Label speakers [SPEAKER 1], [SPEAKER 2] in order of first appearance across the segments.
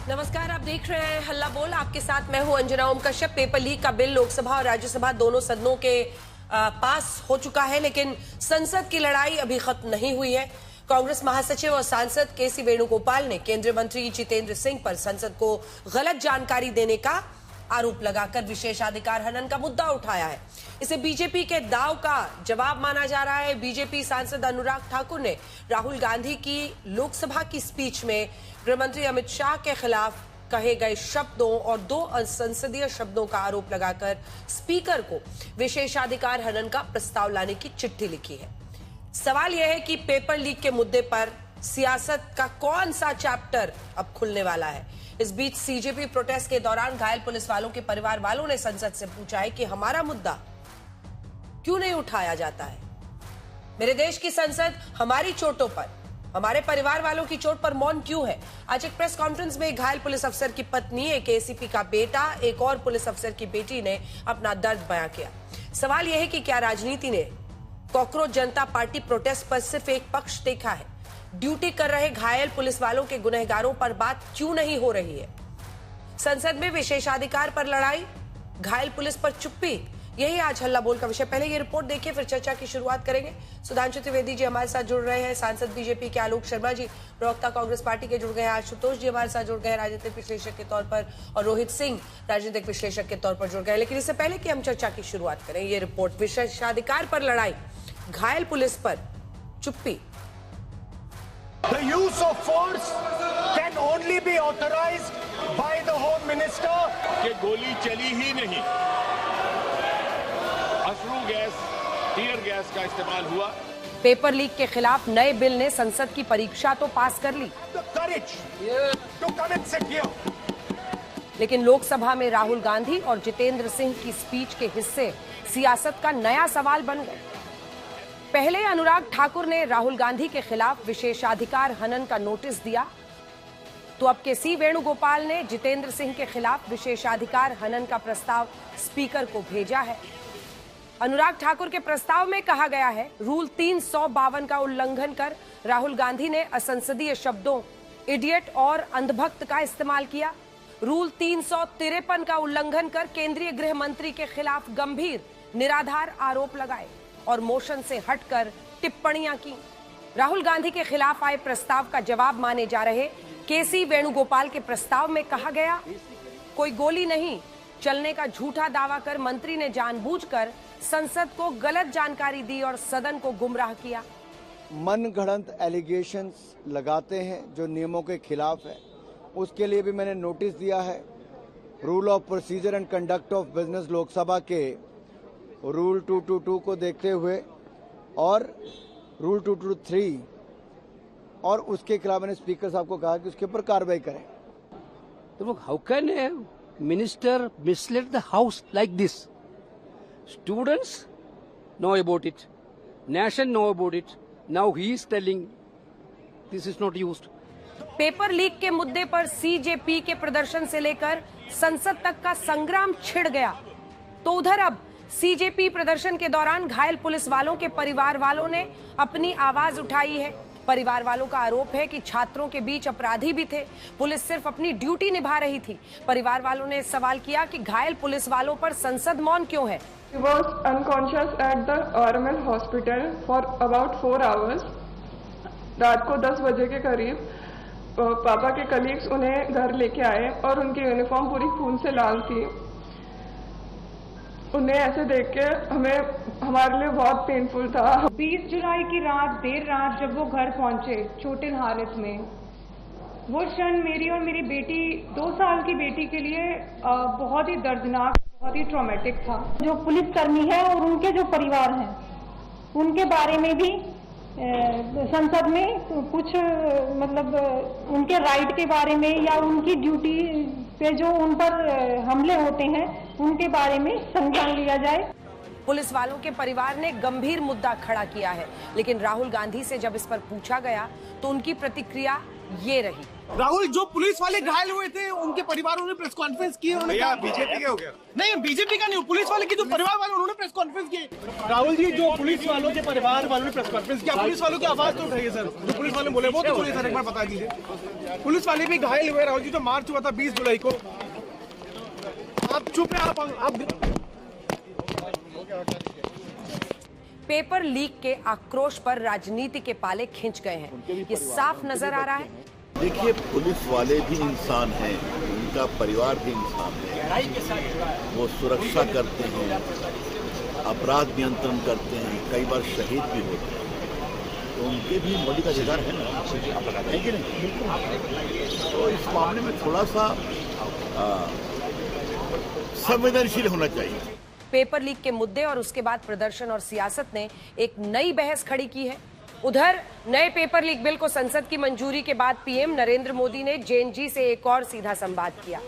[SPEAKER 1] नमस्कार, आप देख रहे हैं हल्ला बोल। आपके साथ मैं हूं अंजना ओम कश्यप। पेपर लीक का बिल लोकसभा और राज्यसभा दोनों सदनों के पास हो चुका है, लेकिन संसद की लड़ाई अभी खत्म नहीं हुई है। कांग्रेस महासचिव और सांसद केसी वेणुगोपाल ने केंद्रीय मंत्री जितेंद्र सिंह पर संसद को गलत जानकारी देने का आरोप लगाकर विशेषाधिकार हनन का मुद्दा उठाया है। इसे बीजेपी के दाव का जवाब माना जा रहा है। बीजेपी सांसद अनुराग ठाकुर ने राहुल गांधी की लोकसभा की स्पीच में गृहमंत्री अमित शाह के खिलाफ कहे गए शब्दों और 2 असंसदीय शब्दों का आरोप लगाकर स्पीकर को विशेषाधिकार हनन का प्रस्ताव लाने की चिट्ठी लिखी है। सवाल यह है कि पेपर लीक के मुद्दे पर सियासत का कौन सा चैप्टर अब खुलने वाला है। इस बीच सीजेपी प्रोटेस्ट के दौरान घायल पुलिस वालों के परिवार वालों ने संसद से पूछा है कि हमारा मुद्दा क्यों नहीं उठाया जाता है। मेरे देश की संसद हमारी चोटों पर, हमारे परिवार वालों की चोट पर मौन क्यों है। आज एक प्रेस कॉन्फ्रेंस में एक घायल पुलिस अफसर की पत्नी, एक एसीपी का बेटा, एक और पुलिस अफसर की बेटी ने अपना दर्द बयां किया। सवाल यह है कि क्या राजनीति ने कॉकरोच जनता पार्टी प्रोटेस्ट पर सिर्फ एक पक्ष देखा है। ड्यूटी कर रहे घायल पुलिस वालों के गुनहगारों पर बात क्यों नहीं हो रही है। संसद में विशेषाधिकार पर लड़ाई, घायल पुलिस पर चुप्पी, यही आज हल्ला बोल का विषय। पहले ये रिपोर्ट देखिए, फिर चर्चा की शुरुआत करेंगे। सुधांशु त्रिवेदी जी हमारे साथ जुड़ रहे हैं, सांसद बीजेपी के आलोक शर्मा जी, प्रवक्ता कांग्रेस पार्टी के जुड़ गए हैं, आशुतोष जी हमारे साथ जुड़ गए हैं राजनीतिक विश्लेषक के तौर पर, और रोहित सिंह राजनीतिक विश्लेषक के तौर पर जुड़ गए। लेकिन इससे पहले कि हम चर्चा की शुरुआत करें, ये रिपोर्ट विशेषाधिकार पर लड़ाई, घायल पुलिस पर चुप्पी।
[SPEAKER 2] The use of force can only be authorized by the Home Minister.
[SPEAKER 3] कि गोली चली ही नहीं, अश्रु गैस, टीयर गैस का इस्तेमाल हुआ।
[SPEAKER 1] पेपर लीक के खिलाफ नए बिल ने संसद की परीक्षा तो पास कर ली,
[SPEAKER 2] The courage to come and sit here.
[SPEAKER 1] लेकिन लोकसभा में राहुल गांधी और जितेंद्र सिंह की स्पीच के हिस्से सियासत का नया सवाल बन गए। पहले अनुराग ठाकुर ने राहुल गांधी के खिलाफ विशेषाधिकार हनन का नोटिस दिया, तो अब केसी वेणुगोपाल ने जितेंद्र सिंह के खिलाफ विशेषाधिकार हनन का प्रस्ताव स्पीकर को भेजा है। अनुराग ठाकुर के प्रस्ताव में कहा गया है, रूल 352 का उल्लंघन कर राहुल गांधी ने असंसदीय शब्दों इडियट और अंधभक्त का इस्तेमाल किया। रूल 353 का उल्लंघन कर केंद्रीय गृह मंत्री के खिलाफ गंभीर निराधार आरोप लगाए और मोशन से हटकर टिप्पणियां की। राहुल गांधी के खिलाफ आए प्रस्ताव का जवाब माने जा रहे केसी वेणुगोपाल के प्रस्ताव में कहा गया, कोई गोली नहीं चलने का झूठा दावा कर मंत्री ने जानबूझकर संसद को गलत जानकारी दी और सदन को गुमराह किया।
[SPEAKER 4] मनगढ़ंत एलिगेशंस लगाते हैं जो नियमों के खिलाफ है, उसके लिए भी मैंने नोटिस दिया है। Rule of procedure and conduct of business Lok Sabha के रूल 222 को देखते हुए और रूल 223 और उसके खिलाफ मैंने स्पीकर साहब को कहा कि उसके ऊपर कार्रवाई करें।
[SPEAKER 5] तो look, how can a minister mislead the house like this? Students know about it, nation know about it. Now he is telling this is not used.
[SPEAKER 1] Paper leak के मुद्दे पर सीजेपी के प्रदर्शन से लेकर संसद तक का संग्राम छिड़ गया, तो उधर अब सीजेपी प्रदर्शन के दौरान घायल पुलिस वालों के परिवार वालों ने अपनी आवाज उठाई है। परिवार वालों का आरोप है कि छात्रों के बीच अपराधी भी थे, पुलिस सिर्फ अपनी ड्यूटी निभा रही थी। परिवार वालों ने सवाल किया कि घायल पुलिस वालों पर संसद मौन क्यों है।
[SPEAKER 6] He was unconscious at the RML hospital for about 4 hours. रात को 10 बजे के करीब पापा के कलीग्स उन्हें घर लेके आए और उनकी यूनिफॉर्म पूरी खून से लाल थी। उन्हें ऐसे देख के हमारे लिए बहुत पेनफुल था।
[SPEAKER 7] 20 जुलाई की रात, देर रात जब वो घर पहुंचे चोटिल हालत में, वो क्षण मेरी और मेरी बेटी 2 साल की बेटी के लिए बहुत ही दर्दनाक, बहुत ही ट्रॉमेटिक था।
[SPEAKER 8] जो पुलिसकर्मी है और उनके जो परिवार हैं, उनके बारे में भी संसद में कुछ मतलब उनके राइट के बारे में या उनकी ड्यूटी पे जो उन पर हमले होते हैं उनके बारे में संज्ञान लिया जाए।
[SPEAKER 1] पुलिस वालों के परिवार ने गंभीर मुद्दा खड़ा किया है, लेकिन राहुल गांधी से जब इस पर पूछा गया तो उनकी प्रतिक्रिया ये रही।
[SPEAKER 9] राहुल, जो पुलिस वाले घायल हुए थे उनके परिवारों ने प्रेस कॉन्फ्रेंस की। भैया बीजेपी के हो गया? नहीं, बीजेपी का नहीं, पुलिस वाले की जो परिवार वाले उन्होंने प्रेस कॉन्फ्रेंस की। राहुल जी, जो पुलिस वालों के परिवार वालों ने प्रेस कॉन्फ्रेंस किया, पुलिस वालों की आवाज तो उठाइए सर। जो पुलिस वाले बोले वो तो बोले सर, एक बार बता दीजिए। पुलिस वाले भी घायल हुए राहुल जी, जो मार्च हुआ था 20 जुलाई को। आप चुप है, आप
[SPEAKER 1] पेपर लीक के आक्रोश पर राजनीति के पाले खिंच गए हैं, ये साफ नजर आ रहा है।
[SPEAKER 10] देखिए, पुलिस वाले भी इंसान हैं, उनका परिवार भी इंसान है। वो सुरक्षा करते हैं, अपराध नियंत्रण करते हैं, कई बार शहीद भी होते हैं, तो उनके भी मौलिक अधिकार है ना, है कि नहीं? तो इस मामले में थोड़ा सा संवेदनशील होना चाहिए।
[SPEAKER 1] पेपर लीक के मुद्दे और उसके बाद प्रदर्शन और सियासत ने एक नई बहस खड़ी की है। उधर नए पेपर लीक बिल को संसद की मंजूरी के बाद पीएम नरेंद्र मोदी ने जेएनजी से एक और सीधा संवाद किया।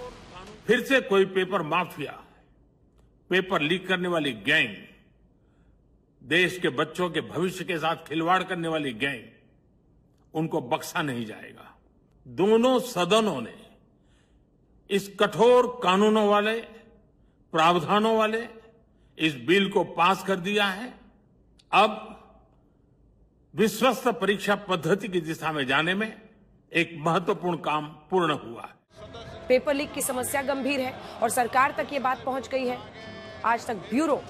[SPEAKER 3] फिर से कोई पेपर माफिया, पेपर लीक करने वाली गैंग, देश के बच्चों के भविष्य के साथ खिलवाड़ करने वाली गैंग, उनको बख्शा नहीं जाएगा। दोनों सदनों ने इस कठोर कानूनों वाले, प्रावधानों वाले इस बिल को पास कर दिया है। अब विश्वस्त परीक्षा पद्धति की दिशा में जाने में एक महत्वपूर्ण काम पूर्ण हुआ है।
[SPEAKER 1] पेपर लीक की समस्या गंभीर है और सरकार तक ये बात पहुंच गई है। आज तक ब्यूरो